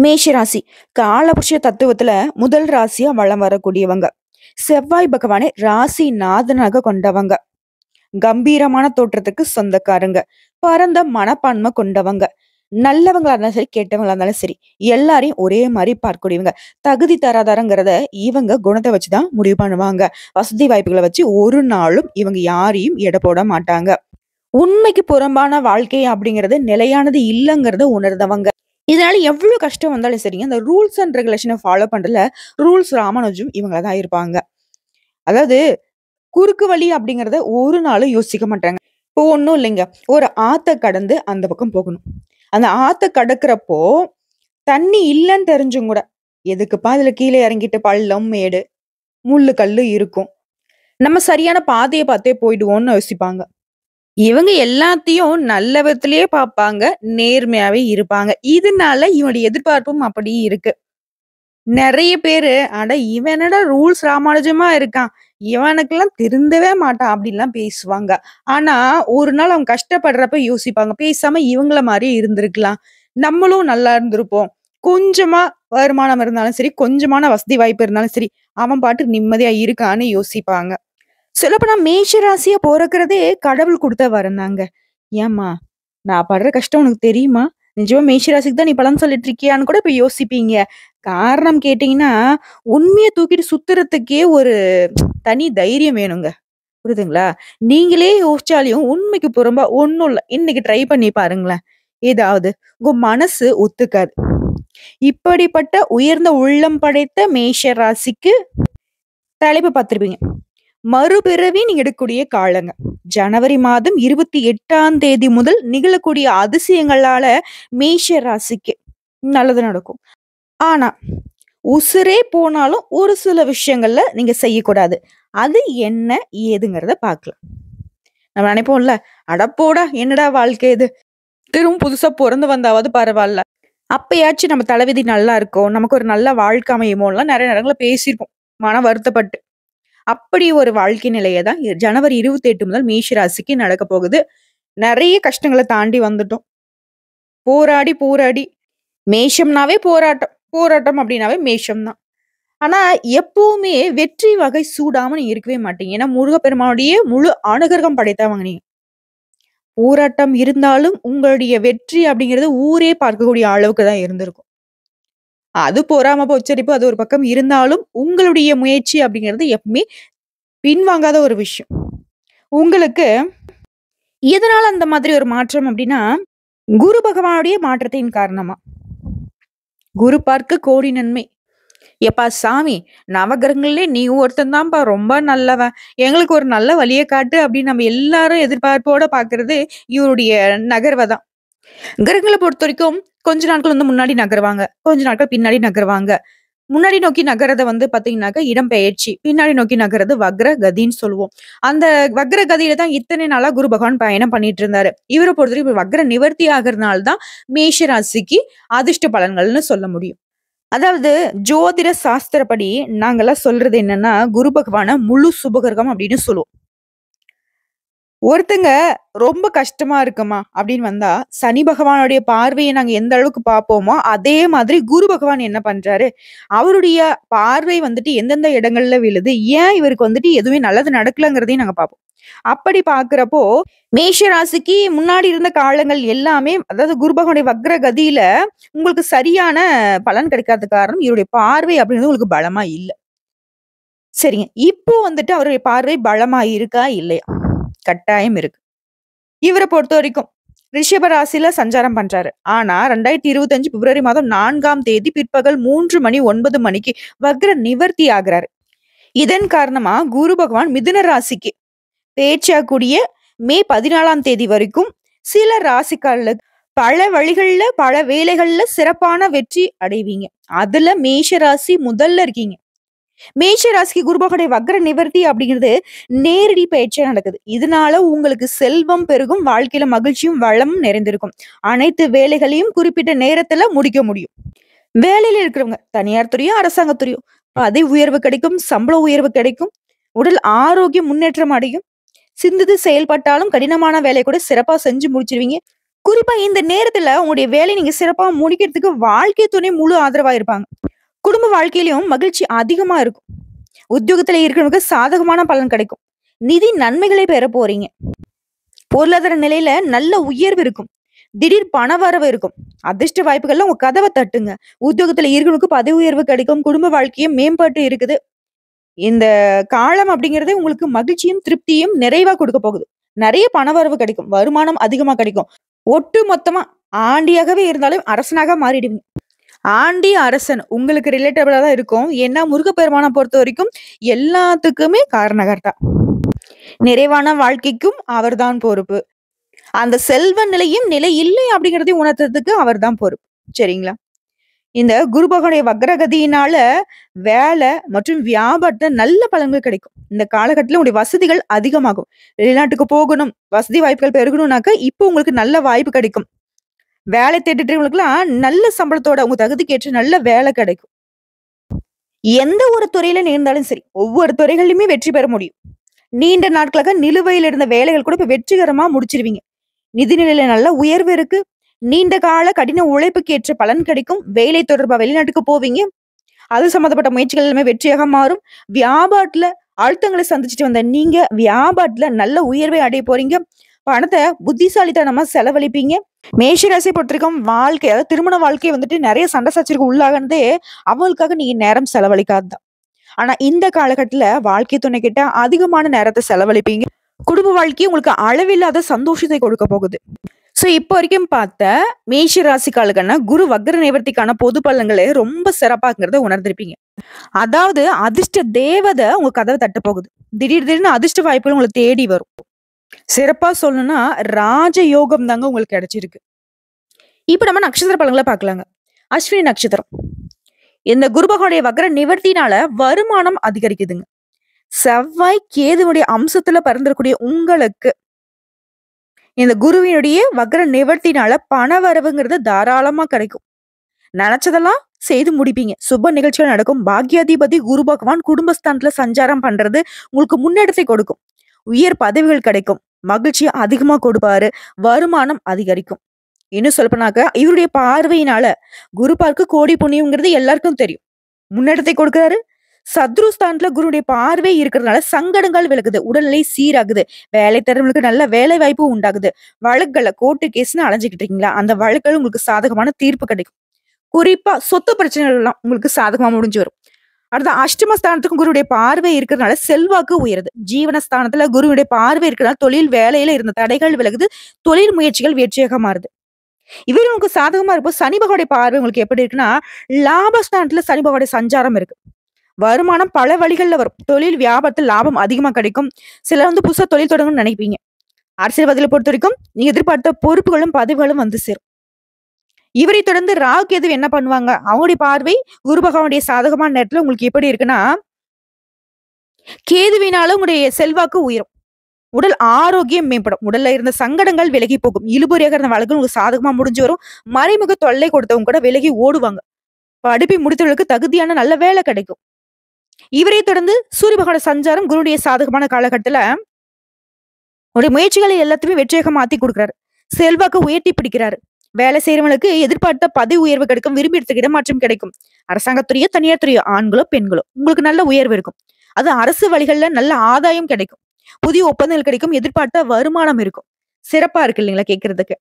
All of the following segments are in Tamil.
மேஷராசி காலபுருஷ தத்துவத்துல முதல் ராசியா வலம் வரக்கூடியவங்க. செவ்வாய் பகவானை ராசி நாதனாக கொண்டவங்க. கம்பீரமான தோற்றத்துக்கு சொந்தக்காரங்க. பரந்த மனப்பான்மை கொண்டவங்க. நல்லவங்களா இருந்தாலும் சரி, கெட்டவங்களா இருந்தாலும் சரி, எல்லாரையும் ஒரே மாதிரி பார்க்கக்கூடியவங்க. தகுதி தராதரங்கிறத இவங்க குணத்தை வச்சுதான் முடிவு பண்ணுவாங்க. வசதி வாய்ப்புகளை வச்சு ஒரு நாளும் இவங்க யாரையும் எடை போட மாட்டாங்க. உண்மைக்கு புறம்பான வாழ்க்கை அப்படிங்கிறது நிலையானது இல்லைங்கிறத உணர்ந்தவங்க. இதனால எவ்வளவு கஷ்டம் வந்தாலும் சரிங்க, அந்த ரூல்ஸ் அண்ட் ரெகுலேஷனை ஃபாலோ பண்றதுல ரூல்ஸ் ராமானுஜம் இவங்கள தான் இருப்பாங்க. அதாவது குறுக்கு வழி அப்படிங்கறத ஒரு நாளும் யோசிக்க மாட்டாங்க. இப்போ ஒண்ணும் இல்லைங்க, ஒரு ஆத்த கடந்து அந்த பக்கம் போகணும். அந்த ஆத்த கடக்குறப்போ தண்ணி இல்லைன்னு தெரிஞ்சும் கூட எதுக்குப்பா அதுல கீழே இறங்கிட்டு பள்ளம் மேடு முள்ளு கல்லு இருக்கும், நம்ம சரியான பாதையை பார்த்தே போயிடுவோம்னு யோசிப்பாங்க. இவங்க எல்லாத்தையும் நல்ல விதத்திலேயே பார்ப்பாங்க, நேர்மையாவே இருப்பாங்க. இதனால இவனுடைய எதிர்பார்ப்பும் அப்படி இருக்கு. நெறைய பேரு, "அட இவன் என்னடா ரூல்ஸ் ராமானுஜமா இருக்கான். இவனுக்கெல்லாம் திருந்தவே மாட்டான்." அப்படின்லாம் பேசுவாங்க. ஆனா, ஒரு நாள் அவங்க கஷ்டப்படுறப்ப யோசிப்பாங்க. பேசாம இவங்கள மாரியே இருந்திருக்கலாம். நம்மளும் நல்லா இருந்திருப்போம். கொஞ்சமா வருமானம் இருந்தாலும் சரி, கொஞ்சமான வசதி வாய்ப்பு இருந்தாலும் சரி, அவன் பாட்டுக்கு நிம்மதியா இருக்கான்னு யோசிப்பாங்க. சொல்லப்போனா மேஷ ராசியா பொறக்கிறதே கடவுள் குடுத்த வரம் தாங்க. ஏம்மா, நான் படுற கஷ்டம் உனக்கு தெரியுமா? நிஜமா மேஷ ராசிக்கு தான் நீ பலன் சொல்லிட்டு இருக்கியான்னு கூட இப்ப யோசிப்பீங்க. காரணம் கேட்டீங்கன்னா, உண்மைய தூக்கிட்டு சுத்துறதுக்கே ஒரு தனி தைரியம் வேணுங்க. புரியுதுங்களா? நீங்களே யோசிச்சாலும் உண்மைக்கு புறம்பா ஒண்ணும் இல்ல. இன்னைக்கு ட்ரை பண்ணி பாருங்களேன். ஏதாவது உங்க மனசு ஒத்துக்காது. இப்படிப்பட்ட உயர்ந்த உள்ளம் படைத்த மேஷ ராசிக்கு தலைப்பு பார்த்திருப்பீங்க. மறுபிறவி நீங்க எடுக்கக்கூடிய காலங்க. ஜனவரி மாதம் 28ஆம் தேதி முதல் நிகழக்கூடிய அதிசயங்களால மேஷ ராசிக்கு நல்லது நடக்கும். ஆனா, உசுரே போனாலும் ஒரு சில விஷயங்கள்ல நீங்க செய்யக்கூடாது. அது என்ன ஏதுங்கிறத பார்க்கலாம். நம்ம நினைப்போம்ல, "அட போடா, என்னடா வாழ்க்கை இது? திரும்ப புதுசா பொறந்து வந்தாவது பரவால்ல. அப்பயாச்சும் நம்ம தலைவிதி நல்லா இருக்கும். நமக்கு ஒரு நல்ல வாழ்க்கை அமையுமோலாம்" நெறைய நேரங்கள்ல பேசியிருப்போம். மன வருத்தப்பட்டு. அப்படி ஒரு வாழ்க்கை நிலைய தான் ஜனவரி 28 முதல் மேஷ ராசிக்கு நடக்க போகுது. நெறைய கஷ்டங்கள தாண்டி வந்துட்டோம். போராடி, போராடி மேஷம்னாவே போராட்டம். போராட்டம் அப்படின்னாவே மேஷம் தான். ஆனா, எப்பவுமே வெற்றி வகை சூடாம நீங்க இருக்கவே மாட்டீங்க. ஏன்னா, முருகப்பெருமானுடைய முழு அனுகிரகம் படைத்தவங்க நீங்க. போராட்டம் இருந்தாலும் உங்களுடைய வெற்றி அப்படிங்கிறது ஊரே பார்க்கக்கூடிய அளவுக்கு தான் இருந்திருக்கும். அது பொறாம, பொச்சரிப்பு அது ஒரு பக்கம் இருந்தாலும், உங்களுடைய முயற்சி அப்படிங்கிறது எப்பவுமே பின்வாங்காத ஒரு விஷயம். உங்களுக்கு எதனால அந்த மாதிரி ஒரு மாற்றம் அப்படின்னா, குரு பகவானுடைய மாற்றத்தின் காரணமா. குரு பார்க்க கோடி நன்மை. எப்பா சாமி, நவகிரகங்கள்லயே நீ ஒருத்தன் தான்ப்பா ரொம்ப நல்லவன். எங்களுக்கு ஒரு நல்ல வழிய காட்டு அப்படின்னு நம்ம எல்லாரும் எதிர்பார்ப்போட பார்க்கிறது இவருடைய நகர்வ தான். கிரகங்கள பொறுத்தவரைக்கும் கொஞ்ச நாட்கள் முன்னாடி நகருவாங்க. கொஞ்ச நாட்கள் பின்னாடி நகருவாங்க. முன்னாடி நோக்கி நகர்றத பார்த்தீங்கன்னாக்கா இடம்பெயர்ச்சி. பின்னாடி நோக்கி நகர்றது வக்ர கதின்னு சொல்லுவோம். அந்த வக்ர கதியில தான் இத்தனை நாளா குரு பகவான் பயணம் பண்ணிட்டு இருந்தாரு. இவர பொறுத்தவரைக்கும் வக்ர நிவர்த்தி ஆகுறதுனால தான் மேஷ ராசிக்கு அதிர்ஷ்ட பலன்கள்னு சொல்ல முடியும். அதாவது ஜோதிட சாஸ்திரப்படி நாங்கெல்லாம் சொல்றது என்னன்னா, குரு பகவான முழு சுபகிரகம் அப்படின்னு சொல்லுவோம். ஒருத்தங்க ரொம்ப கஷ்டமா இருக்குமா அப்படின்னு வந்தா, சனி பகவானுடைய பார்வைய நாங்க எந்த அளவுக்கு பார்ப்போமோ, அதே மாதிரி குரு பகவான் என்ன பண்றாரு, அவருடைய பார்வை எந்தெந்த இடங்கள்ல விழுது, ஏன் இவருக்கு எதுவுமே நல்லது நடக்கலங்கிறதையும் நாங்க பார்ப்போம். அப்படி பார்க்கிறப்போ, மேஷ ராசிக்கு முன்னாடி இருந்த காலங்கள் எல்லாமே, அதாவது குரு பகவானுடைய வக்ர கதியில உங்களுக்கு சரியான பலன் கிடைக்காததுக்கு காரணம், இவருடைய பார்வை அப்படிங்கிறது உங்களுக்கு பலமா இல்ல. சரிங்க. இப்போ அவருடைய பார்வை பலமா இருக்கா? இல்லையா? கட்டாயம் இருக்கு. இவர பொறுத்தவரைக்கும் ரிஷப ராசியில சஞ்சாரம் பண்றாரு. ஆனா 2025 பிப்ரவரி மாதம் 4ஆம் தேதி பிற்பகல் 3:09 மணிக்கு வக்ர நிவர்த்தி ஆகுறாரு. இதன் காரணமா குரு பகவான் மிதுன ராசிக்கு பேச்சாக்கூடிய மே 14ஆம் தேதி வரைக்கும் சில ராசிக்காரர்களுக்கு பல வழிகள்ல, பல வேலைகள்ல சிறப்பான வெற்றி அடைவீங்க. அதுல மேஷ ராசி முதல்ல இருக்கீங்க. மேஷ ராசிக்கு குரு பகவானுடைய வக்ர நிவர்த்தி அப்படிங்கிறது நேரடி பயிற்சியா நடக்குது. இதனால உங்களுக்கு செல்வம் பெருகும், வாழ்க்கையில மகிழ்ச்சியும் வளமும் நிறைந்திருக்கும். அனைத்து வேலைகளையும் குறிப்பிட்ட நேரத்துல முடிக்க முடியும். வேலையில இருக்கிறவங்க தனியார் துறையோ, அரசாங்க துறையோ பதவி உயர்வு கிடைக்கும், சம்பள உயர்வு கிடைக்கும், உடல் ஆரோக்கியம் முன்னேற்றம் அடையும். சிந்தித்து செயல்பட்டாலும் கடினமான வேலை கூட சிறப்பா செஞ்சு முடிச்சிருவீங்க. குறிப்பா இந்த நேரத்துல உங்களுடைய வேலைய நீங்க சிறப்பா முடிக்கிறதுக்கு வாழ்க்கை துணை முழு ஆதரவா இருப்பாங்க. குடும்ப வாழ்க்கையிலயும் மகிழ்ச்சி அதிகமா இருக்கும். உத்தியோகத்துல இருக்கிறவங்களுக்கு சாதகமான பலன் கிடைக்கும். நிதி நன்மைகளை பெற போறீங்க. பொருளாதார நிலையில நல்ல உயர்வு இருக்கும். திடீர் பணவரவு இருக்கும். அதிர்ஷ்ட வாய்ப்புகள்லாம் உங்க கதவ தட்டுங்க. உத்தியோகத்துல இருக்கிறவங்களுக்கு பதவி உயர்வு கிடைக்கும். குடும்ப வாழ்க்கையும் மேம்பட்டு இருக்குது. இந்த காலம் அப்படிங்கிறது உங்களுக்கு மகிழ்ச்சியும், திருப்தியும் நிறைவா குடுக்க போகுது. நெறைய பணவரவு கிடைக்கும். வருமானம் அதிகமா கிடைக்கும். ஒட்டு மொத்தமா ஆண்டியாகவே இருந்தாலும் அரசனாக மாறிடுவீங்க. ஆண்டி, அரசன் உங்களுக்கு ரிலேட்டபிளா தான் இருக்கும். ஏன்னா முருகப்பெருமான பொறுத்தவரைக்கும் எல்லாத்துக்குமே காரணகர்த்தா. நிறைவான வாழ்க்கைக்கும் அவர்தான் பொறுப்பு. அந்த செல்வ நிலையும் நிலை இல்லை அப்படிங்கிறதையும் உணர்த்துறதுக்கு அவர்தான் பொறுப்பு. சரிங்களா? இந்த குரு பகவானுடைய வக்ரகதியினால வேலை மற்றும் வியாபாரத்துல நல்ல பலன்கள் கிடைக்கும். இந்த காலகட்டத்துல உங்களுடைய வசதிகள் அதிகமாகும். வெளிநாட்டுக்கு போகணும், வசதி வாய்ப்புகள் பெருகணும்னாக்க இப்போ உங்களுக்கு நல்ல வாய்ப்பு கிடைக்கும். வேலை தேடிட்டுங்களுக்குலாம் நல்ல சம்பளத்தோட உங்க தகுதிக்கு ஏற்ற நல்ல வேலை கிடைக்கும். எந்த ஒரு துறையில நேர்ந்தாலும் சரி, ஒவ்வொரு துறைகளிலுமே வெற்றி பெற முடியும். நீண்ட நாட்களாக நிலுவையில் இருந்த வேலைகள் கூட இப்ப வெற்றிகரமா முடிச்சிருவீங்க. நிதி நிலையில நல்ல உயர்வு இருக்கு. நீண்ட கால கடின உழைப்புக்கு ஏற்ற பலன் கிடைக்கும். வேலை தொடர்பா வெளிநாட்டுக்கு போவீங்க. அது சம்மந்தப்பட்ட முயற்சிகள் எல்லாமே வெற்றியாக மாறும். வியாபாரத்துல அழுத்தங்களை சந்திச்சுட்டு வந்த நீங்க வியாபாரத்துல நல்ல உயர்வை அடைய போறீங்க. பணத்தை புத்திசாலித்தனமா செலவழிப்பீங்க. மேஷ ராசியை பொறுத்தவரைக்கும் வாழ்க்கை, அதாவது திருமண வாழ்க்கை வந்துட்டு நிறைய சண்டை சச்சரவுக்கு உள்ளாகனதே அவங்களுக்காக நீங்க நேரம் செலவழிக்காதுதான். ஆனா இந்த காலகட்டத்துல வாழ்க்கை துணை கிட்ட அதிகமான நேரத்தை செலவழிப்பீங்க. குடும்ப வாழ்க்கை உங்களுக்கு அளவில்லாத சந்தோஷத்தை கொடுக்க போகுது. சோ இப்போ வரைக்கும் பார்த்த மேஷ ராசிக்காலுக்கான குரு வக்ர நிவர்த்திக்கான பொது பலன்களை ரொம்ப சிறப்பாங்கிறத உணர்ந்திருப்பீங்க. அதாவது அதிர்ஷ்ட தேவதை உங்க கதவை தட்ட போகுது. திடீர்னு அதிர்ஷ்ட வாய்ப்புகள் உங்களை தேடி வரும். சிறப்பா சொல்லணும்னா ராஜ யோகம் தாங்க உங்களுக்கு கிடைச்சிருக்கு. இப்ப நம்ம நட்சத்திர பலன்களை பார்க்கலாங்க. அஸ்வினி நட்சத்திரம். இந்த குரு பகவானுடைய வக்ர நிவர்த்தினால வருமானம் அதிகரிக்குதுங்க. செவ்வாய் கேதுவுடைய அம்சத்துல பிறந்திருக்கூடிய உங்களுக்கு இந்த குருவினுடைய வக்ர நிவர்த்தினால பண வரவுங்கிறது தாராளமா கிடைக்கும். நினைச்சதெல்லாம் செய்து முடிப்பீங்க. சுப நிகழ்ச்சிகள் நடக்கும். பாக்யாதிபதி குரு பகவான் குடும்பஸ்தானத்துல சஞ்சாரம் பண்றது உங்களுக்கு முன்னெடுத்தை கொடுக்கும். உயர் பதவிகள் கிடைக்கும். மகிழ்ச்சி அதிகமா கொடுப்பாரு. வருமானம் அதிகரிக்கும். இன்னும் சொல்லப்போனாக்க இவருடைய பார்வையினால குரு பார்க்க கோடி புண்ணியம்ங்கிறது எல்லாருக்கும் தெரியும். முன்னெடுத்தை கொடுக்கிறாரு. சத்ருஸ்தானத்துல குருடைய பார்வை இருக்கிறதுனால சங்கடங்கள் விலகுது. உடல்நிலை சீராகுது. வேலை தரவங்களுக்கு நல்ல வேலை வாய்ப்பு உண்டாகுது. வழக்குகளை கோர்ட்டு கேஸ்ன்னு அலைஞ்சுக்கிட்டு இருக்கீங்களா, அந்த வழக்குகள் உங்களுக்கு சாதகமான தீர்ப்பு கிடைக்கும். குறிப்பா சொத்து பிரச்சனைகள் எல்லாம் உங்களுக்கு சாதகமா முடிஞ்சு வரும். அடுத்த அஷ்டமஸ்தானத்துக்கும் குருடைய பார்வை இருக்கிறதுனால செல்வாக்கு உயருது. ஜீவனஸ்தானத்துல குருவுடைய பார்வை இருக்கிறதுனால தொழில் வேலையில இருந்த தடைகள் விலகுது. தொழில் முயற்சிகள் வெற்றியாக மாறுது. இவர் உங்களுக்கு சாதகமா இருப்போம். சனி பகவானுடைய பார்வை உங்களுக்கு எப்படி இருக்குன்னா, லாபஸ்தானத்துல சனி பகவானுடைய சஞ்சாரம் இருக்கு. வருமானம் பல வழிகள்ல வரும். தொழில் வியாபாரத்தில் லாபம் அதிகமா கிடைக்கும். சிலர் வந்து புதுசா தொழில் தொடங்கணும்னு நினைப்பீங்க. அரசியல்வாதிகளை பொறுத்த வரைக்கும் நீங்க எதிர்பார்த்த பொறுப்புகளும் பதவிகளும் வந்து சேரும். இவரை தொடர்ந்து ராகு கேது என்ன பண்ணுவாங்க, அவங்களுடைய பார்வை குரு பகவானுடைய சாதகமான நேரத்துல உங்களுக்கு எப்படி இருக்குன்னா, கேதுவினால உங்களுடைய செல்வாக்கு உயரும். உடல் ஆரோக்கியம் மேம்படும். உடல்ல இருந்த சங்கடங்கள் விலகி போகும். இழுபறியாக இருந்த வழக்கு உங்களுக்கு சாதகமா முடிஞ்சு வரும். மறைமுக தொல்லை கொடுத்தவங்க கூட விலகி ஓடுவாங்க. படிப்பை முடித்தவர்களுக்கு தகுதியான நல்ல வேலை கிடைக்கும். இவரை தொடர்ந்து சூரிய பகவான சஞ்சாரம் குருடைய சாதகமான காலகட்டத்துல உடைய முயற்சிகளை எல்லாத்தையுமே வெற்றியாக மாத்தி கொடுக்குறாரு. செல்வாக்கு உயர்த்தி பிடிக்கிறாரு. வேலை செய்யறவங்களுக்கு எதிர்பார்த்த பதவி உயர்வு கிடைக்கும். விரும்பி இடத்துக்கு இடமாற்றம் கிடைக்கும். அரசாங்கத்துறையோ தனியார் துறையோ ஆண்களோ பெண்களோ உங்களுக்கு நல்ல உயர்வு இருக்கும். அது அரசு வழிகள்ல நல்ல ஆதாயம் கிடைக்கும். புதிய ஒப்பந்தங்கள் கிடைக்கும். எதிர்பார்த்த வருமானம் இருக்கும். சிறப்பா இருக்கு இல்லைங்களா கேட்கறதுக்கு.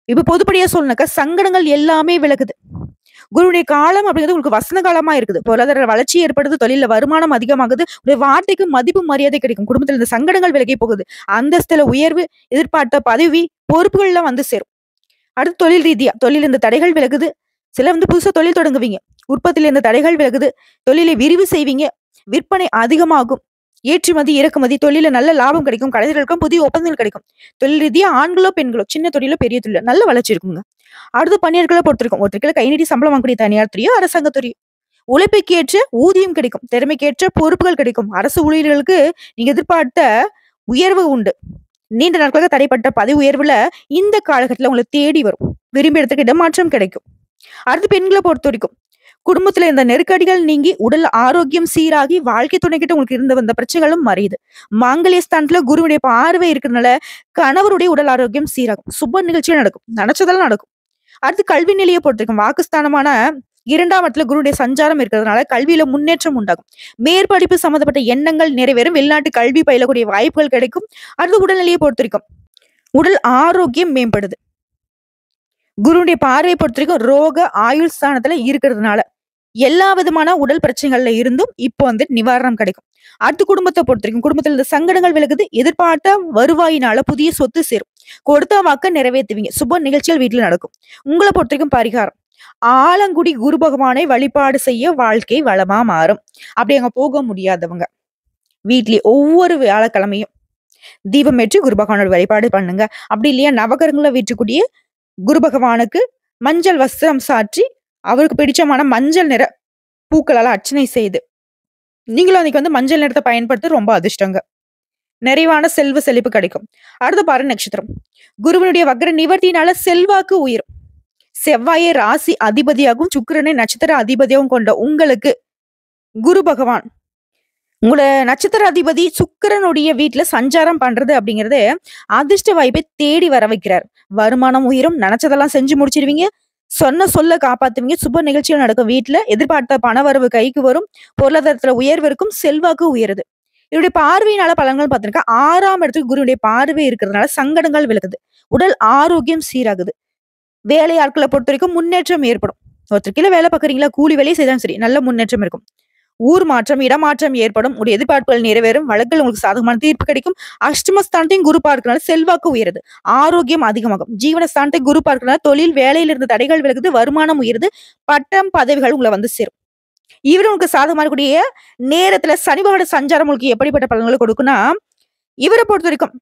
இப்ப பொதுப்படியா சொல்லணும்னாக்கா சங்கடங்கள் எல்லாமே விலகுது. குருவுடைய காலம் அப்படிங்கிறது உங்களுக்கு வசந்த காலமா இருக்குது. பொருளாதார வளர்ச்சி ஏற்படுது. தொழில வருமானம் அதிகமாகுது. உடைய வார்த்தைக்கு மதிப்பு மரியாதை கிடைக்கும். குடும்பத்துல இந்த சங்கடங்கள் விலகி போகுது. அந்தஸ்துல உயர்வு, எதிர்பார்த்த பதவி, பொறுப்புகள்லாம் வந்து சேரும். அடுத்து தொழில் ரீதியா தொழில் இந்த தடைகள் விலகுது. சிலர் வந்து புதுசா தொழில் தொடங்குவீங்க. உற்பத்தியில இந்த தடைகள் விலகுது. தொழிலை விரிவு செய்வீங்க. விற்பனை அதிகமாகும். ஏற்றுமதி இறக்குமதி தொழில நல்ல லாபம் கிடைக்கும். கலைஞர்களுக்கும் புதிய ஒப்பந்தங்கள் கிடைக்கும். தொழில் ரீதியா ஆண்களோ பெண்களோ சின்ன தொழிலோ பெரிய தொழிலோ நல்ல வளர்ச்சி இருக்குங்க. அடுத்து பணியாட்களை பொறுத்திருக்கும். ஒருத்தருக்கு கை நீட்டி சம்பளம் வாங்கக்கூடிய தனியார் துறையோ அரசாங்கத்துறையோ உழைப்புக்கு ஏற்ற ஊதியம் கிடைக்கும். திறமைக்கேற்ற பொறுப்புகள் கிடைக்கும். அரசு ஊழியர்களுக்கு நீங்க எதிர்பார்த்த உயர்வு உண்டு. நீண்ட நாட்களாக தடைப்பட்ட பதவி உயர்வுல இந்த காலகட்டத்துல உங்களை தேடி வரும். விரும்பிய இடத்துக்கு இடமாற்றம் கிடைக்கும். அடுத்து பெண்களை பொறுத்த வரைக்கும் குடும்பத்துல இருந்த நெருக்கடிகள் நீங்கி உடல் ஆரோக்கியம் சீராகி வாழ்க்கை துணைக்கிட்ட உங்களுக்கு இருந்து வந்த பிரச்சனைகளும் மறையுது. மாங்கல்ய ஸ்தானத்துல குருவுடைய பார்வை இருக்கிறதுனால கணவருடைய உடல் ஆரோக்கியம் சீராகும். சுப நிகழ்ச்சிகள் நடக்கும். நினைச்சதெல்லாம் நடக்கும். அடுத்து கல்வி நிலையை பொறுத்திருக்கும். வாக்குஸ்தானமான 2ஆம் இடத்துல குருவுடைய சஞ்சாரம் இருக்கிறதுனால கல்வியில முன்னேற்றம் உண்டாகும். மேற்படிப்பு சம்பந்தப்பட்ட எண்ணங்கள் நிறைவேறும். வெளிநாட்டு கல்வி பயிலக்கூடிய வாய்ப்புகள் கிடைக்கும். அடுத்து உடல்நிலையை பொறுத்திருக்கும். உடல் ஆரோக்கியம் மேம்படுது. குருவுடைய பார்வையை பொறுத்திருக்கும் ரோக ஆயுள் ஸ்தானத்துல இருக்கிறதுனால எல்லா விதமான உடல் பிரச்சனைகள்ல இருந்தும் இப்போ நிவாரணம் கிடைக்கும். அடுத்து குடும்பத்தை பொறுத்திருக்கும். குடும்பத்துல இந்த சங்கடங்கள் விலகுது. எதிர்பார்த்த வருவாயினால புதிய சொத்து சேரும். கொடுத்த வாக்க நிறைவேற்றுவீங்க. சுப நிகழ்ச்சிகள் வீட்டுல நடக்கும். உங்களை பொறுத்திருக்கும் பரிகாரம் ஆலங்குடி குரு பகவானை வழிபாடு செய்ய வாழ்க்கை வளமா மாறும். அப்படி அங்க போக முடியாதவங்க வீட்லயே ஒவ்வொரு வியாழக்கிழமையும் தீபம் ஏற்றி குரு பகவானோட வழிபாடு பண்ணுங்க. அப்படி இல்லையா நவகரங்களை வீட்டுக்கூடிய குரு பகவானுக்கு மஞ்சள் வஸ்திரம் சாற்றி அவருக்கு பிடிச்சமான மஞ்சள் நிற பூக்களால அர்ச்சனை செய்து நீங்களும் அன்னைக்கு மஞ்சள் நிறத்தை பயன்படுத்த ரொம்ப அதிர்ஷ்டங்க. நிறைவான செல்வ செழிப்பு கிடைக்கும். அடுத்த பாரு நட்சத்திரம். குருவனுடைய வக்ர நிவர்த்தியினால செல்வாக்கு உயரும். செவ்வாயை ராசி அதிபதியாகவும் சுக்கிரனை நட்சத்திர அதிபதியாகவும் கொண்ட உங்களுக்கு குரு பகவான் உங்களோட நட்சத்திர அதிபதி சுக்கிரனுடைய வீட்டுல சஞ்சாரம் பண்றது அப்படிங்கறது அதிர்ஷ்ட வாய்ப்பை தேடி வர வைக்கிறார். வருமானம் உயரும். நினைச்சதெல்லாம் செஞ்சு முடிச்சிருவீங்க. சொல்ல காப்பாத்துவீங்க. சுப நிகழ்ச்சிகள் நடக்கும். வீட்டுல எதிர்பார்த்த பணவரவு கைக்கு வரும். பொருளாதாரத்துல உயர்வு இருக்கும். செல்வாக்கு உயருது. இவருடைய பார்வையினால பலன்கள் பார்த்திருக்கா. 6ஆம் இடத்துக்கு குருவுடைய பார்வை இருக்கிறதுனால சங்கடங்கள் விலகுது. உடல் ஆரோக்கியம் சீராகுது. வேலை ஆட்களை பொறுத்த வரைக்கும் முன்னேற்றம் ஏற்படும். ஒருத்தர் கீழே வேலை பார்க்குறீங்களா, கூலி வேலையை செய்தாலும் சரி நல்ல முன்னேற்றம் இருக்கும். ஊர் மாற்றம், இடமாற்றம் ஏற்படும். உடைய எதிர்பார்ப்புகள் நிறைவேறும். வழக்கில் உங்களுக்கு சாதகமான தீர்ப்பு கிடைக்கும். அஷ்டமஸ்தானத்தையும் குரு பார்க்கறதுனால செல்வாக்கு உயருது. ஆரோக்கியம் அதிகமாகும். ஜீவனஸ்தானத்தை குரு பார்க்கறதுனால தொழில் வேலையில இருந்த தடைகள் விலகுது. வருமானம் உயருது. பட்டம் பதவிகள் உங்களை சேரும். இவரு உங்களுக்கு சாதகமான கூடிய நேரத்துல சனிபகவான சஞ்சாரம் உங்களுக்கு எப்படிப்பட்ட பலன்களை கொடுக்குன்னா, இவரை பொறுத்த வரைக்கும்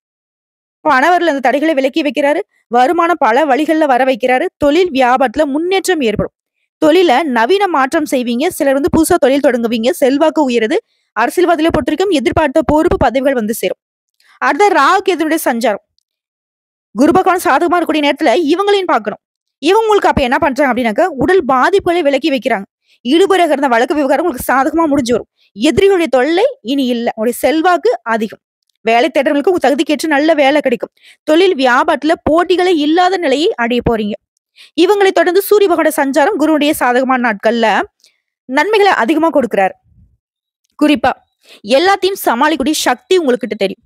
பணவரில் அந்த தடைகளை விலக்கி வைக்கிறாரு. வருமானம் பல வழிகள்ல வர வைக்கிறாரு. தொழில் வியாபாரத்துல முன்னேற்றம் ஏற்படும். தொழில நவீன மாற்றம் செய்வீங்க. சிலர் புதுசா தொழில் தொடங்குவீங்க. செல்வாக்கு உயருது. அரசியல்வாதிகளை பொறுத்த வரைக்கும் எதிர்பார்த்த பொறுப்பு பதவிகள் சேரும். அடுத்த ராகு கேதுனுடைய சஞ்சாரம் குரு பகவான் சாதகமா இருக்கக்கூடிய நேரத்துல இவங்களையும் பார்க்கணும். இவங்க உங்களுக்கு அப்ப என்ன பண்றாங்க அப்படின்னாக்க உடல் பாதிப்புகளை விலக்கி வைக்கிறாங்க. ஈடுபடுகிற இருந்த வழக்கு விவகாரம் உங்களுக்கு சாதகமா முடிஞ்சு வரும். எதிரிகளுடைய தொல்லை இனி இல்ல. உங்களுடைய செல்வாக்கு அதிகம். வேலை தேடுறவங்களுக்கு உங்க தகுதிக்கேற்ற நல்ல வேலை கிடைக்கும். தொழில் வியாபாரத்துல போட்டிகளே இல்லாத நிலையை அடைய போறீங்க. இவங்களை தொடர்ந்து சூரிய பகவான சஞ்சாரம் குருவுடைய சாதகமான நாட்கள்ல நன்மைகளை அதிகமா கொடுக்கிறார். குறிப்பா எல்லாத்தையும் சமாளிக்கூடிய சக்தி உங்ககிட்ட தெரியும்.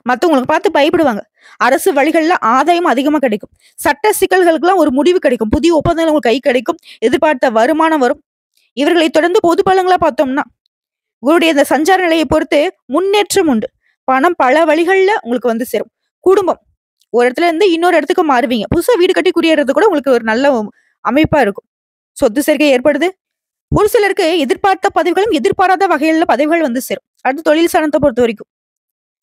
மத்தவங்களுக்கு பார்த்து பயப்படுவாங்க. அரசு வழிகள்ல ஆதாயம் அதிகமா கிடைக்கும். சட்ட சிக்கல்களுக்கு எல்லாம் ஒரு முடிவு கிடைக்கும். புதிய ஒப்பந்தங்கள் உங்களுக்கு கை கிடைக்கும். எதிர்பார்த்த வருமானம் வரும். இவர்களை தொடர்ந்து பொது பலங்களா பார்த்தோம்னா உங்களுடைய இந்த சஞ்சார நிலையை பொறுத்து முன்னேற்றம் உண்டு. பணம் பல வழிகள்ல உங்களுக்கு சேரும். குடும்பம் ஒரு இடத்துல இருந்து இன்னொரு இடத்துக்கு மாறுவீங்க. புதுசா வீடு கட்டி குடியேறது கூட உங்களுக்கு ஒரு நல்ல அமைப்பா இருக்கும். சொத்து சேர்க்கை ஏற்படுது. ஒரு சிலருக்கு எதிர்பார்த்த பதவிகளும் எதிர்பாராத வகையில பதவிகள் சேரும். அடுத்து தொழில் சாணத்தை பொறுத்த வரைக்கும்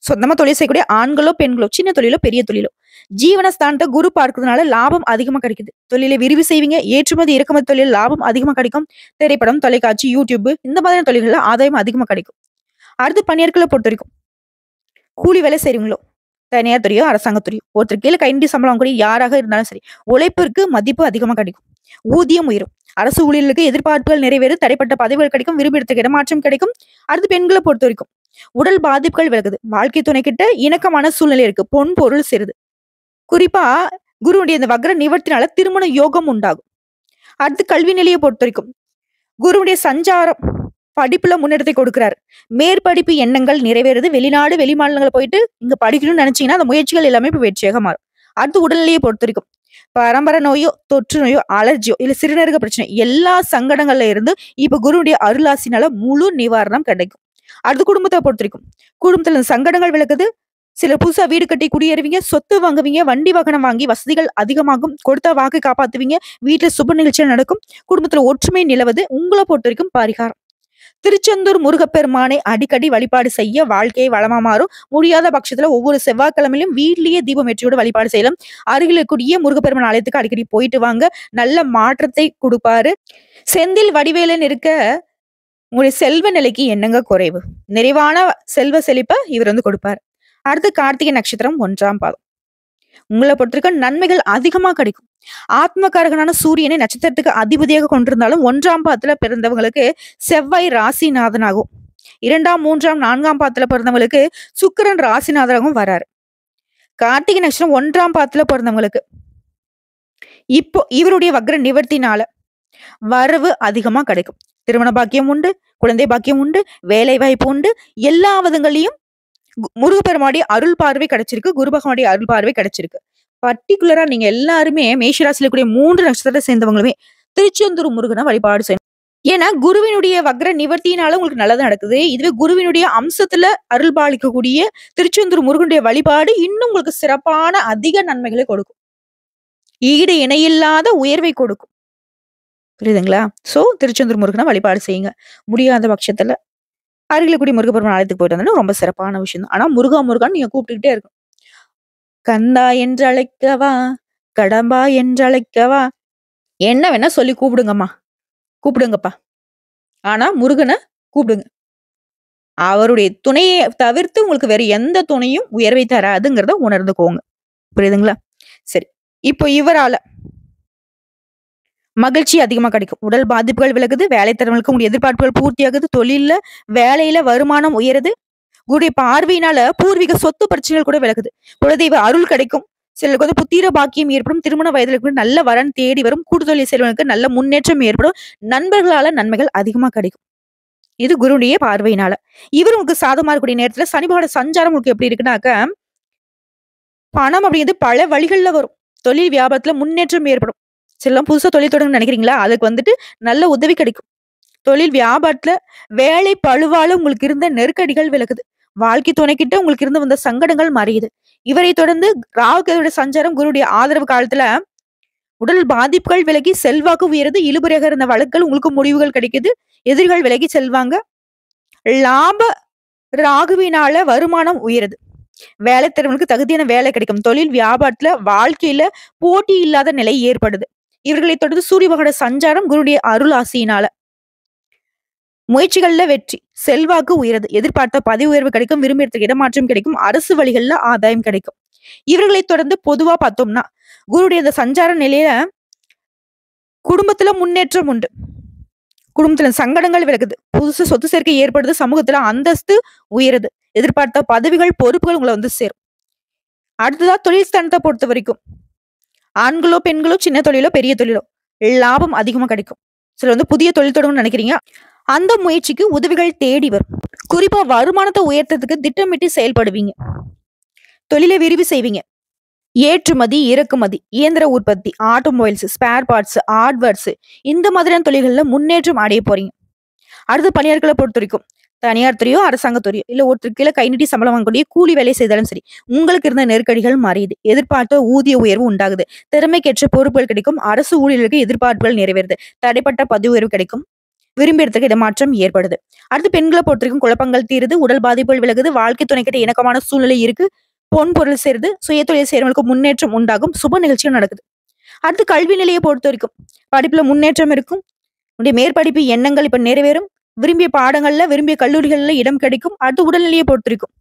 சொந்தமா தொழில் செய்யக்கூடிய ஆண்களோ பெண்களோ, சின்ன தொழிலோ பெரிய தொழிலோ, ஜீவனஸ்தானத்தை குரு பார்க்கறதுனால லாபம் அதிகமா கிடைக்குது. தொழிலை விரிவு செய்வீங்க. ஏற்றுமதி இறக்குமதி தொழில் லாபம் அதிகமா கிடைக்கும். திரைப்படம், தொலைக்காட்சி, யூடியூப் இந்த மாதிரியான தொழில்கள்ல ஆதாயம் அதிகமா கிடைக்கும். அடுத்து பணியாட்களை பொறுத்த வரைக்கும் கூலி வேலை செய்றீங்களோ, தனியார் துறையோ அரசாங்கத்துறையோ, ஒருத்தர் கீழே கைண்டி சம்பளம் கூட யாராக இருந்தாலும் சரி, உழைப்பிற்கு மதிப்பு அதிகமா கிடைக்கும். ஊதியம் உயரும். அரசு ஊழியர்களுக்கு எதிர்பார்ப்புகள் நிறைவேறு. தடைப்பட்ட பதவிகள் கிடைக்கும். விரும்பிடத்துக்கு இடமாற்றம் கிடைக்கும். அடுத்து பெண்களை பொறுத்த வரைக்கும் உடல் பாதிப்புகள் விலகுது. வாழ்க்கை துணை கிட்ட இணக்கமான சூழ்நிலை இருக்கு. பொன் பொருள் சேருது. குறிப்பா குருவுடைய இந்த வக்ர நிவர்த்தினால திருமண யோகம் உண்டாகும். அடுத்து கல்வி நிலையை பொறுத்த வரைக்கும் குருவுடைய சஞ்சாரம் படிப்புல முன்னேற்றத்தை கொடுக்கிறாரு. மேற்படிப்பு எண்ணங்கள் நிறைவேறுது. வெளிநாடு வெளி மாநிலங்களை போயிட்டு இங்க படிக்கணும்னு நினைச்சீங்கன்னா அந்த முயற்சிகள் எல்லாமே இப்ப வெற்றியாக மாறும். அடுத்து உடல்நிலையை பொறுத்த வரைக்கும் பரம்பரை நோயோ, தொற்று நோயோ, அலர்ஜியோ இல்ல சிறுநீரக பிரச்சனை எல்லா சங்கடங்கள்ல இருந்து இப்ப குருவுடைய அருளாசினால முழு நிவாரணம் கிடைக்கும். அடுத்து குடும்பத்தை பொறுத்த வரைக்கும் குடும்பத்துல சங்கடங்கள் விலகுது. சிலர் புதுசா வீடு கட்டி குடியேறுவீங்க. சொத்து வாங்குவீங்க. வண்டி வாகனம் வாங்கி வசதிகள் அதிகமாகும். கொடுத்த வாக்கு காப்பாத்துவீங்க. வீட்டுல சுப நிகழ்ச்சிகள் நடக்கும். குடும்பத்துல ஒற்றுமை நிலவுது. உங்களை பொறுத்த வரைக்கும் பரிகாரம் திருச்செந்தூர் முருகப்பெருமானை அடிக்கடி வழிபாடு செய்ய வாழ்க்கையை வளமா மாறும். முடியாத பட்சத்துல ஒவ்வொரு செவ்வாய்க்கிழமையிலும் வீட்லயே தீபம் ஏற்றியோட வழிபாடு செய்யலாம். அருகில் இருக்கக்கூடிய முருகப்பெருமான் ஆலயத்துக்கு அடிக்கடி போயிட்டு வாங்க. நல்ல மாற்றத்தை கொடுப்பாரு. செந்தில் வடிவேலன் இருக்க உங்களுடைய செல்வ நிலைக்கு என்னங்க குறைவு? நிறைவான செல்வ செழிப்ப இவர் கொடுப்பார். அடுத்து கார்த்திகை நட்சத்திரம் 1ஆம் பாதம். உங்கள பொறுத்தவரைக்கும் நன்மைகள் அதிகமா கிடைக்கும். ஆத்மகாரகனான சூரியனை நட்சத்திரத்துக்கு அதிபதியாக கொண்டிருந்தாலும் 1ஆம் பாதத்துல பிறந்தவங்களுக்கு செவ்வாய் ராசிநாதனாகும். 2ஆம், 3ஆம், 4ஆம் பாதத்துல பிறந்தவங்களுக்கு சுக்கிரன் ராசிநாதனாகவும் வராரு. கார்த்திகை நட்சத்திரம் 1ஆம் பாதத்துல பிறந்தவங்களுக்கு இப்போ இவருடைய வக்ர நிவர்த்தினால வரவு அதிகமா கிடைக்கும். திருமண பாக்கியம் உண்டு, குழந்தை பாக்கியம் உண்டு, வேலை வாய்ப்பு உண்டு. எல்லா விதங்களையும் முருகப்பெருமானுடைய அருள் பார்வை கிடைச்சிருக்கு. குரு பகவானுடைய அருள் பார்வை கிடைச்சிருக்கு. பர்ட்டிகுலரா நீங்க எல்லாருமே மேஷராசியில கூடிய 3 நட்சத்திரத்தை சேர்ந்தவங்களுமே திருச்செந்தூர் முருகனை வழிபாடு செய்யணும். ஏன்னா குருவினுடைய வக்ர நிவர்த்தியினால உங்களுக்கு நல்லது நடக்குது. இதுவே குருவினுடைய அம்சத்துல அருள் பாலிக்கக்கூடிய திருச்செந்தூர் முருகனுடைய வழிபாடு இன்னும் உங்களுக்கு சிறப்பான அதிக நன்மைகளை கொடுக்கும். ஈடு இணையில்லாத உயர்வை கொடுக்கும். புரியுதுங்களா? சோ திருச்செந்தூர் முருகனை வழிபாடு செய்யுங்க. முடியாத பட்சத்துல அருகில கூடிய முருகப்பெருமான் ஆலயத்துக்கு போயிட்டு வந்தா ரொம்ப சிறப்பான விஷயம் தான். ஆனா முருகா முருகான்னு நீங்க கூப்பிட்டுக்கிட்டே இருக்கணும். கந்தா என்று அழைக்கவா, கடம்பா என்று அழைக்கவா, என்ன வேணா சொல்லி கூப்பிடுங்கம்மா, கூப்பிடுங்கப்பா. ஆனா முருகனை கூப்பிடுங்க. அவருடைய துணையை தவிர்த்து உங்களுக்கு வேற எந்த துணையும் உயர்வை தராதுங்கிறத உணர்ந்துக்கோங்க. புரியுதுங்களா? சரி. இப்போ இவரால மகிழ்ச்சி அதிகமா கிடைக்கும். உடல் பாதிப்புகள் விலகுது. வேலை திறமைகளுக்கு உங்களுடைய எதிர்பார்ப்புகள் பூர்த்தியாகுது. தொழில்ல, வேலையில வருமானம் உயருது. குருடைய பார்வையினால பூர்வீக சொத்து பிரச்சனைகள் கூட விலகுது. குலதெய்வ அருள் கிடைக்கும். சிலருக்கு வந்து புத்திர பாக்கியம் ஏற்படும். திருமண வயதுல கூட நல்ல வரன் தேடி வரும். கூட்டுத்தொழில் செய்றவங்களுக்கு நல்ல முன்னேற்றம் ஏற்படும். நண்பர்களால நன்மைகள் அதிகமா கிடைக்கும். இது குருடைய பார்வையினால. இவர் உங்களுக்கு சாதகமா இருக்கக்கூடிய நேரத்துல சனி பகவானோட சஞ்சாரம் உங்களுக்கு எப்படி இருக்குன்னாக்க, பணம் அப்படிங்கிறது பல வழிகள்ல வரும். தொழில் வியாபாரத்துல முன்னேற்றம் ஏற்படும். சிலர் புதுசா தொழில் தொடங்கணும்னு நினைக்கிறீங்களா? அதுக்கு வந்துட்டு நல்ல உதவி கிடைக்கும். தொழில் வியாபாரத்துல வேலை பளுவால உங்களுக்கு இருந்த நெருக்கடிகள் விலகுது. வாழ்க்கை துணைக்கிட்ட உங்களுக்கு இருந்து வந்த சங்கடங்கள் மறையுது. இவரை தொடர்ந்து ராகுகேதுவோட சஞ்சாரம் குருடைய ஆதரவு காலத்துல உடல் பாதிப்புகள் விலகி செல்வாக்கு உயருது. இழுபறியாக இருந்த வழக்குகள் உங்களுக்கு முடிவுகள் கிடைக்குது. எதிரிகள் விலகி செல்வாங்க. லாப ராகுவினால வருமானம் உயருது. வேலை திறனுக்கு தகுதியான வேலை கிடைக்கும். தொழில் வியாபாரத்துல வாழ்க்கையில போட்டி இல்லாத நிலை ஏற்படுது. இவர்களை தொடர்ந்து சூரிய பகவானோட சஞ்சாரம் குருடைய அருள் ஆசியினால முயற்சிகள்ல வெற்றி, செல்வாக்கு உயருது. எதிர்பார்த்த பதவி உயர்வு கிடைக்கும். விரும்பியதுக்கு இடமாற்றம் கிடைக்கும். அரசு வழிகள்ல ஆதாயம் கிடைக்கும். இவர்களை தொடர்ந்து பொதுவா பார்த்தோம்னா குருடைய இந்த சஞ்சார நிலையில குடும்பத்துல முன்னேற்றம் உண்டு. குடும்பத்துல சங்கடங்கள் விலகுது. புதுசு சொத்து சேர்க்கை ஏற்படுது. சமூகத்துல அந்தஸ்து உயருது. எதிர்பார்த்த பதவிகள், பொறுப்புகள் உங்களை வந்து சேரும். அடுத்ததா தொழில் ஸ்தானத்தை பொறுத்த வரைக்கும் ஆண்களோ பெண்களோ சின்ன தொழிலோ பெரிய தொழிலோ லாபம் அதிகமா கிடைக்கும். சிலர் வந்து புதிய தொழில் தொடங்கணும்னு நினைக்கிறீங்க, அந்த முயற்சிக்கு உதவிகள் தேடி வரும். குறிப்பா வருமானத்தை உயர்த்ததுக்கு திட்டமிட்டு செயல்படுவீங்க. தொழிலை விரிவு செய்வீங்க. ஏற்றுமதி, இறக்குமதி, இயந்திர உற்பத்தி, ஆட்டோமொபைல்ஸ், ஸ்பேர் பார்ட்ஸ், ஹார்ட்வேர்ஸ் இந்த மாதிரியான தொழில்கள்ல முன்னேற்றம் அடைய போறீங்க. அடுத்து பணியாளர்களை பொறுத்த வரைக்கும் தனியார் துறையோ அரசாங்கத்துறையோ இல்ல ஒருத்தருக்கு கீழே கை நீட்டி சம்பளம் வாங்கக்கூடிய கூலி வேலை செய்தாலும் சரி, உங்களுக்கு இருந்த நெருக்கடிகள் மறையுது. எதிர்பார்த்த ஊதிய உயர்வு உண்டாகுது. திறமைக்கேற்ற பொறுப்புகள் கிடைக்கும். அரசு ஊழியர்களுக்கு எதிர்பார்ப்புகள் நிறைவேறுது. தடைப்பட்ட பதவி உயர்வு கிடைக்கும். விரும்பியதுக்கு இடமாற்றம் ஏற்படுது. அடுத்து பெண்களை பொறுத்த வரைக்கும் குழப்பங்கள் தீருது. உடல் பாதிப்புகள் விலகுது. வாழ்க்கை துணைக்கிட்ட இணக்கமான சூழ்நிலை இருக்கு. பொன் பொருள் சேருது. சுய தொழில் செய்யறவங்களுக்கு முன்னேற்றம் உண்டாகும். சுப நிகழ்ச்சிகள் நடக்குது. அடுத்து கல்வி நிலையை பொறுத்த வரைக்கும் படிப்புல முன்னேற்றம் இருக்கும். உடைய மேற்படிப்பு எண்ணங்கள் இப்ப நிறைவேறும். விரும்பிய பாடங்கள்ல, விரும்பிய கல்லூரிகள்ல இடம் கிடைக்கும். அடுத்து உடல்நிலையை பொறுத்த வரைக்கும்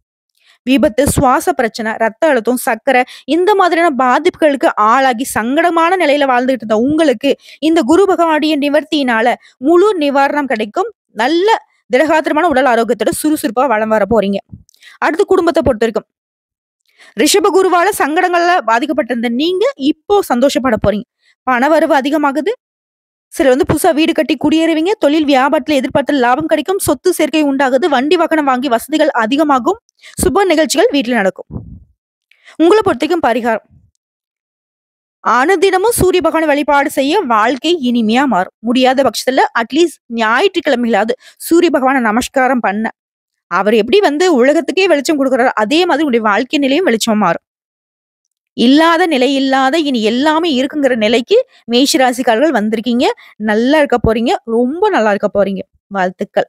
விபத்து, சுவாச பிரச்சனை, ரத்த அழுத்தம், சர்க்கரை இந்த மாதிரியான பாதிப்புகளுக்கு ஆளாகி சங்கடமான நிலையில வாழ்ந்துகிட்டு இருந்த உங்களுக்கு இந்த குரு பகவானுடைய நிவர்த்தியினால முழு நிவாரணம் கிடைக்கும். நல்ல திடகாத்திரமான உடல் ஆரோக்கியத்தோட சுறுசுறுப்பா வளம் வர போறீங்க. அடுத்து குடும்பத்தை பொறுத்த வரைக்கும் ரிஷப குருவால சங்கடங்கள்ல பாதிக்கப்பட்டிருந்த நீங்க இப்போ சந்தோஷப்பட போறீங்க. பண வரவு அதிகமாகுது. சிலர் வந்து புதுசா வீடு கட்டி குடியேறுவீங்க. தொழில் வியாபாரத்துல எதிர்பார்த்த லாபம் கிடைக்கும். சொத்து சேர்க்கை உண்டாகுது. வண்டி வாகனம் வாங்கி வசதிகள் அதிகமாகும். சுப நிகழ்ச்சிகள் வீட்டுல நடக்கும். உங்களை பொறுத்தவரைக்கும் பரிகாரம் அனுதினமும் சூரிய பகவானை வழிபாடு செய்ய வாழ்க்கை இனிமையா மாறும். முடியாத பட்சத்துல அட்லீஸ்ட் ஞாயிற்றுக்கிழமைகளாவது சூரிய பகவானை நமஸ்காரம் பண்ண, அவர் எப்படி வந்து உலகத்துக்கே வெளிச்சம் கொடுக்குறாரு அதே மாதிரி உங்களுடைய வாழ்க்கை நிலையும் வெளிச்சமா மாறும். இல்லாத நிலை இல்லாத இனி எல்லாமே இருக்குங்கிற நிலைக்கு மேஷ ராசிக்காரர்கள் வந்திருக்கீங்க. நல்லா இருக்க போறீங்க. ரொம்ப நல்லா இருக்க போறீங்க. வாழ்த்துக்கள்.